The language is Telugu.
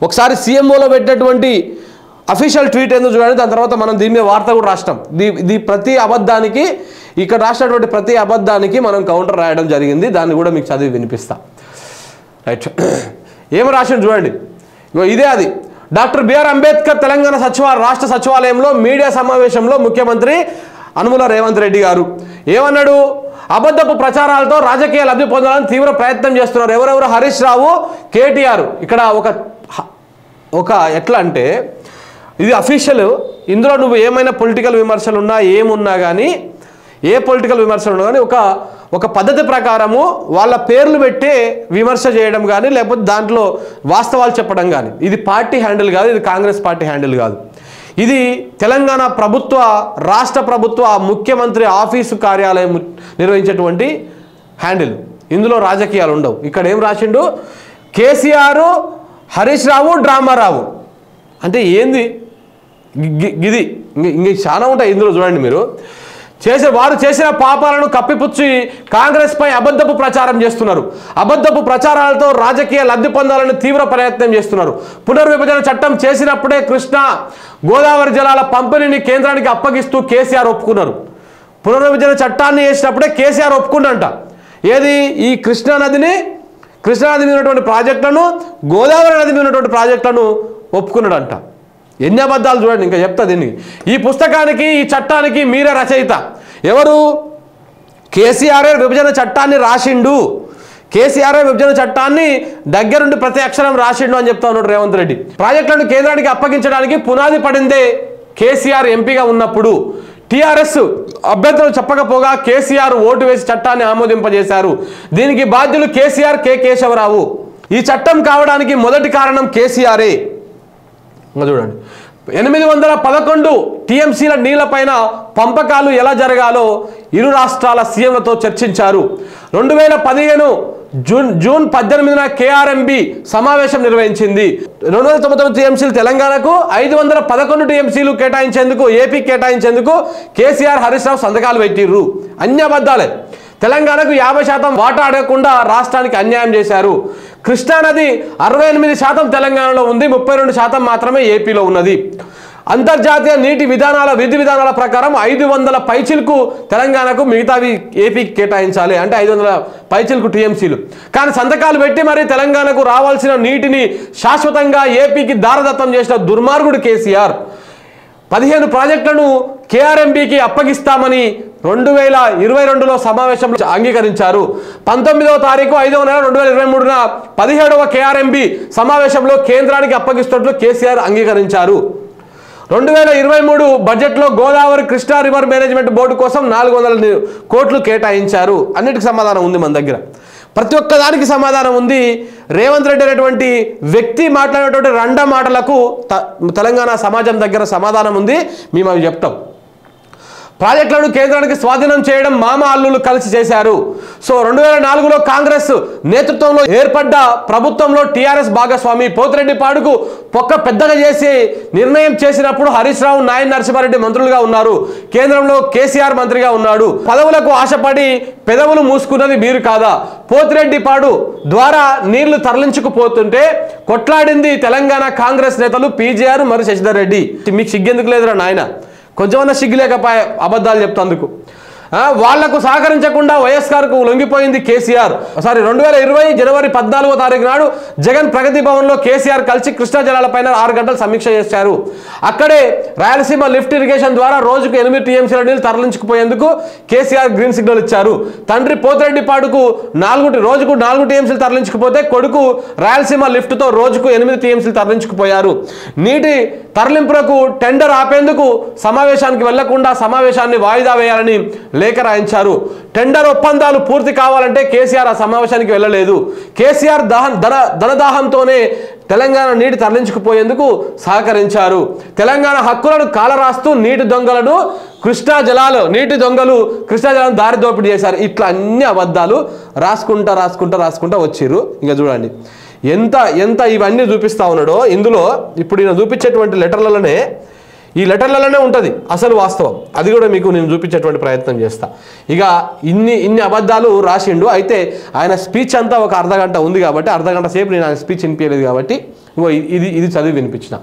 ఒకసారి సీఎంఓలో పెట్టినటువంటి అఫీషియల్ ట్వీట్ ఎందుకు చూడండి, దాని తర్వాత మనం దీని మీద వార్త కూడా రాష్ట్రం. ఇది ప్రతి అబద్ధానికి, ఇక్కడ రాసినటువంటి ప్రతి అబద్ధానికి మనం కౌంటర్ రాయడం జరిగింది. దాన్ని కూడా మీకు చదివి వినిపిస్తా. రైట్, ఏం రాసిండు చూడండి. ఇదే అది. డాక్టర్ బిఆర్ అంబేద్కర్ తెలంగాణ రాష్ట్ర సచివాలయంలో మీడియా సమావేశంలో ముఖ్యమంత్రి అనుముల రేవంత్ రెడ్డి గారు ఏమన్నాడు? అబద్ధపు ప్రచారాలతో రాజకీయ లబ్ధి పొందాలని తీవ్ర ప్రయత్నం చేస్తున్నారు. ఎవరెవరు? హరీష్ రావు, కేటీఆర్. ఇక్కడ ఒక ఎట్లా అంటే ఇది అఫీషియల్. ఇందులో నువ్వు ఏమైనా పొలిటికల్ విమర్శలు ఉన్నా ఏమున్నా కానీ, ఏ పొలిటికల్ విమర్శలు ఉన్నా కానీ ఒక పద్ధతి ప్రకారము వాళ్ళ పేర్లు పెట్టే విమర్శ చేయడం కానీ, లేకపోతే దాంట్లో వాస్తవాలు చెప్పడం కానీ, ఇది పార్టీ హ్యాండిల్ కాదు, ఇది కాంగ్రెస్ పార్టీ హ్యాండిల్ కాదు. ఇది తెలంగాణ ప్రభుత్వ, రాష్ట్ర ప్రభుత్వ ముఖ్యమంత్రి ఆఫీసు కార్యాలయం నిర్వహించేటువంటి హ్యాండిల్. ఇందులో రాజకీయాలు ఉండవు. ఇక్కడ ఏం రాసిండు? కేసీఆర్, హరీష్ రావు, డ్రామారావు. అంటే ఏంది ఇది? ఇంక చాలా ఉంటాయి ఇందులో. చూడండి మీరు, వారు చేసిన పాపాలను కప్పిపుచ్చి కాంగ్రెస్ పై అబద్ధపు ప్రచారం చేస్తున్నారు. అబద్ధపు ప్రచారాలతో రాజకీయ లబ్ధి పొందాలని తీవ్ర ప్రయత్నం చేస్తున్నారు. పునర్విభజన చట్టం చేసినప్పుడే కృష్ణా గోదావరి జలాల పంపిణీని కేంద్రానికి అప్పగిస్తూ కేసీఆర్ ఒప్పుకున్నారు. పునర్విభజన చట్టాన్ని చేసినప్పుడే కేసీఆర్ ఒప్పుకున్నంట. ఏది? ఈ కృష్ణా నది మీద ఉన్నటువంటి ప్రాజెక్టులను, గోదావరి నది మీద ఉన్నటువంటి ప్రాజెక్టులను ఒప్పుకున్నాడంట. ఎన్ని అబద్ధాలు చూడండి. ఇంకా చెప్తా దీనికి. ఈ పుస్తకానికి, ఈ చట్టానికి మీరే రచయిత. ఎవరు? కేసీఆర్ విభజన చట్టాన్ని రాసిండు. కేసీఆర్ విభజన చట్టాన్ని దగ్గరుండి ప్రతి అక్షరం రాసిండు అని చెప్తా ఉన్నాడు రేవంత్ రెడ్డి. ప్రాజెక్టులను కేంద్రానికి అప్పగించడానికి పునాది పడిందే కేసీఆర్ ఎంపీగా ఉన్నప్పుడు. టీఆర్ఎస్ అభ్యంతరం చెప్పకపోగా కేసీఆర్ ఓటు వేసి చట్టాన్ని ఆమోదింపజేశారు. దీనికి బాధ్యులు కేసీఆర్, కె కేశవరావు. ఈ చట్టం కావడానికి మొదటి కారణం కేసీఆరే. చూడండి, 811 టీఎంసీల నీళ్లపైన పంపకాలు ఎలా జరగాలో ఇరు రాష్ట్రాల సీఎంలతో చర్చించారు. 2015 జూన్ 18న కేఆర్ఎంబి సమావేశం నిర్వహించింది. 299 టీఎంసీలు తెలంగాణకు, 511 టీఎంసీలు కేటాయించేందుకు, ఏపీ కేటాయించేందుకు కేసీఆర్, హరీష్ రావు సంతకాలు పెట్టిర్రు. అన్ని అబద్ధాలే. తెలంగాణకు 50% వాటా అడగకుండా రాష్ట్రానికి అన్యాయం చేశారు. కృష్ణానది 68% తెలంగాణలో ఉంది, 32% మాత్రమే ఏపీలో ఉన్నది. అంతర్జాతీయ నీటి విధి విధానాల ప్రకారం 500 పైచిలకు తెలంగాణకు, మిగతావి ఏపీకి కేటాయించాలి. అంటే 500 పైచిలకు టీఎంసీలు. కానీ సంతకాలు పెట్టి మరి తెలంగాణకు రావాల్సిన నీటిని శాశ్వతంగా ఏపీకి దారదత్తం చేసిన దుర్మార్గుడు కేసీఆర్. 15 ప్రాజెక్టులను కేఆర్ఎంబికి అప్పగిస్తామని 2022లో సమావేశంలో అంగీకరించారు. 19వ తారీఖు 5వ నెల 2023న 17వ కేఆర్ఎంబి సమావేశంలో కేంద్రానికి అప్పగిస్తున్నట్లు కేసీఆర్ అంగీకరించారు. 2023 బడ్జెట్లో Godavari Krishna river management board కోసం 400 కోట్లు కేటాయించారు. అన్నిటికీ సమాధానం ఉంది మన దగ్గర. ప్రతి ఒక్కదానికి సమాధానం ఉంది. రేవంత్ రెడ్డి అనేటువంటి వ్యక్తి మాట్లాడేటువంటి 2 మాటలకు తెలంగాణ సమాజం దగ్గర సమాధానం ఉంది. మేము అవి చెప్తాం. ప్రాజెక్టులను కేంద్రానికి స్వాధీనం చేయడం మామ అల్లులు కలిసి చేశారు. సో 2004లో కాంగ్రెస్ నేతృత్వంలో ఏర్పడ్డ ప్రభుత్వంలో టీఆర్ఎస్ భాగస్వామి. పోతిరెడ్డి పాడుకు పొక్క పెద్దగా చేసి నిర్ణయం చేసినప్పుడు హరీష్ రావు, నాయన్ నరసింహారెడ్డి మంత్రులుగా ఉన్నారు. కేంద్రంలో కేసీఆర్ మంత్రిగా ఉన్నాడు. పదవులకు ఆశపడి పెదవులు మూసుకున్నది మీరు కాదా? పోతిరెడ్డి పాడు ద్వారా నీళ్లు తరలించుకుపోతుంటే కొట్లాడింది తెలంగాణ కాంగ్రెస్ నేతలు పీజేఆర్ మరియు శశిధర్ రెడ్డి. మీకు సిగ్గెందుకు లేదురా నాయన? కొంచెమన్నా సిగ్గులేకపోయా అబద్ధాలు చెప్తాందుకు. వాళ్లకు సహకరించకుండా వైఎస్ఆర్కు లొంగిపోయింది కేసీఆర్. 2020 జనవరి 14వ తారీఖు నాడు జగన్ ప్రగతి భవన్లో కేసీఆర్ కలిసి కృష్ణా జలాలపైన 6 గంటలు సమీక్ష చేశారు. అక్కడే రాయలసీమ లిఫ్ట్ ఇరిగేషన్ ద్వారా రోజుకు 8 టీఎంసీల నీళ్లు తరలించుకుపోయేందుకు కేసీఆర్ గ్రీన్ సిగ్నల్ ఇచ్చారు. తండ్రి పోతిరెడ్డి పాడుకు రోజుకు 4 టీఎంసీలు తరలించుకుపోతే కొడుకు రాయలసీమ లిఫ్ట్తో రోజుకు 8 టీఎంసీలు తరలించుకుపోయారు. నీటి తరలింపులకు టెండర్ ఆపేందుకు సమావేశానికి వెళ్లకుండా సమావేశాన్ని వాయిదా వేయాలని లేఖ రాయించారు. టెండర్ ఒప్పందాలు పూర్తి కావాలంటే కేసీఆర్ ఆ సమావేశానికి వెళ్ళలేదు. కేసీఆర్ ధనదాహంతోనే తెలంగాణ నీటి తరలించుకుపోయేందుకు సహకరించారు. తెలంగాణ హక్కులను కాలరాస్తూ నీటి దొంగలు కృష్ణా జలాలను దారి దోపిడీ చేశారు. ఇట్లా అన్ని అబద్ధాలు రాసుకుంటా వచ్చిర్రు. ఇంకా చూడండి ఎంత ఇవన్నీ చూపిస్తా ఉన్నాడో. ఇందులో ఇప్పుడు ఈయన చూపించేటువంటి ఈ లెటర్లలోనే ఉంటుంది అసలు వాస్తవం. అది కూడా మీకు నేను చూపించేటువంటి ప్రయత్నం చేస్తా. ఇక ఇన్ని అబద్ధాలు రాసిండు. అయితే ఆయన స్పీచ్ అంతా ఒక అర్ధగంట ఉంది కాబట్టి, అర్ధగంట సేపు నేను ఆయన స్పీచ్ వినిపించలేదు కాబట్టి ఇది చదివి వినిపించిన.